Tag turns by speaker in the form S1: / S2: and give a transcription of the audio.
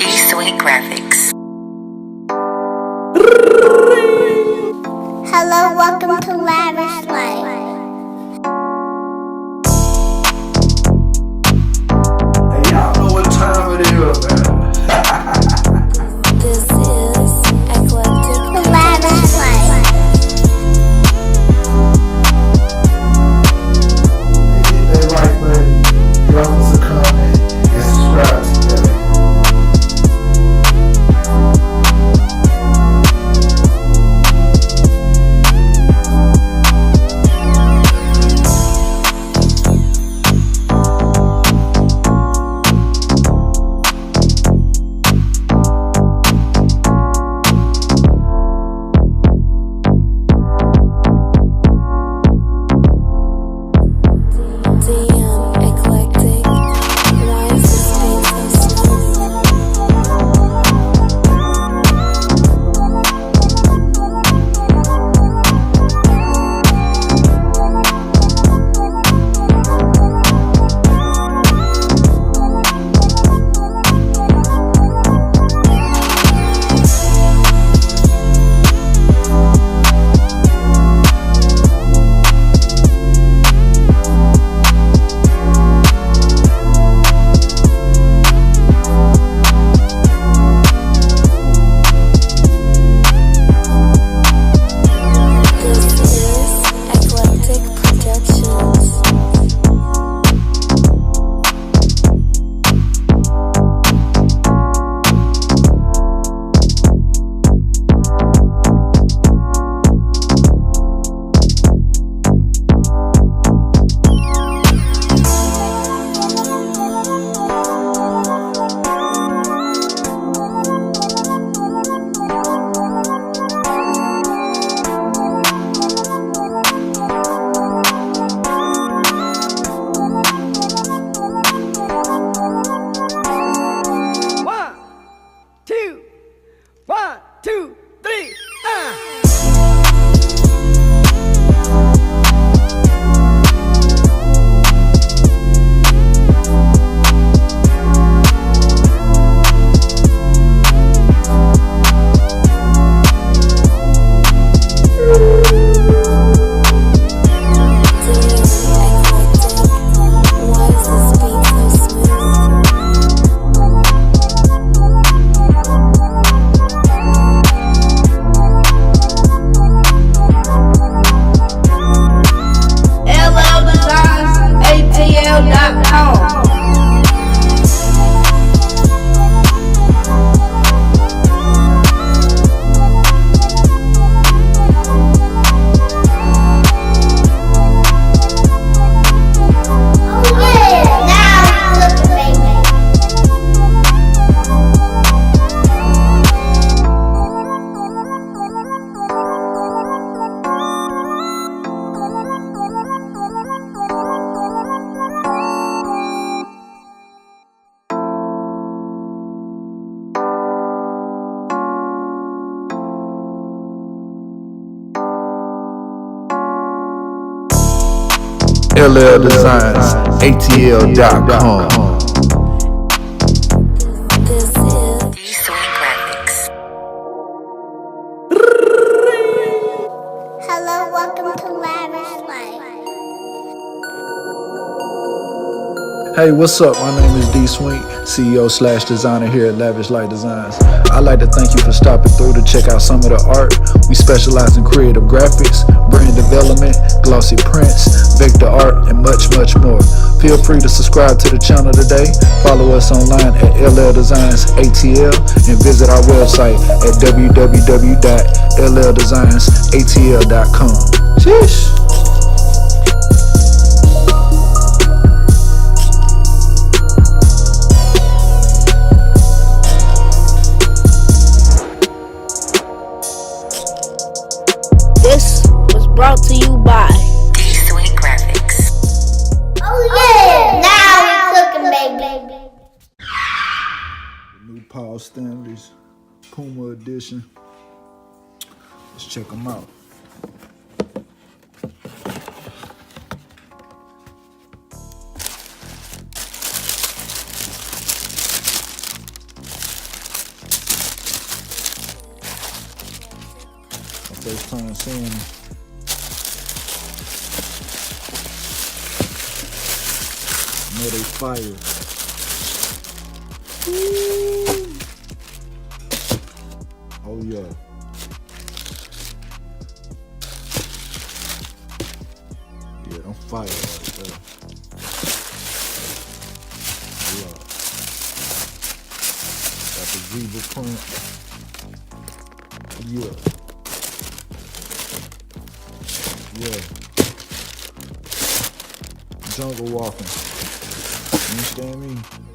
S1: Swink graphics.
S2: Hello, welcome to Lavish Life.
S3: Hey, y'all know what time it is, man.
S4: This is Eclectic
S2: Lavish Life.
S3: Hey, hit that like button, drop us a comment, and subscribe today.
S4: DM Eclectic. Why is this beat so smooth? This is Eclectic Productions.
S5: One, two, three.
S4: DM Eclectic. Why is this beat so smooth?
S5: LLDATL.com.
S2: Oh yeah, now look, baby.
S3: LLDasignsatl.com.
S4: This is
S1: Swink graphics.
S2: Hello, welcome to Lavish Life.
S6: Hey, what's up? My name is D Swink, CEO/designer here at Lavish Light Designs. I'd like to thank you for stopping through to check out some of the art. We specialize in creative graphics, brand development, glossy prints, vector art, and much, much more. Feel free to subscribe to the channel today, follow us online at LLDasignsatl, and visit our website at www.lldesignsaTL.com. Sheesh.
S5: This was brought to you by
S1: Swink graphics.
S2: Oh yeah, now we cooking, baby.
S6: New Paul Stanley's Puma edition. Let's check them out. First time seeing them. Know they fire. Oh yeah. Yeah, I'm fire right there. Yeah. Got the zebra print. Yeah. Yeah. Jungle walking. You understand me?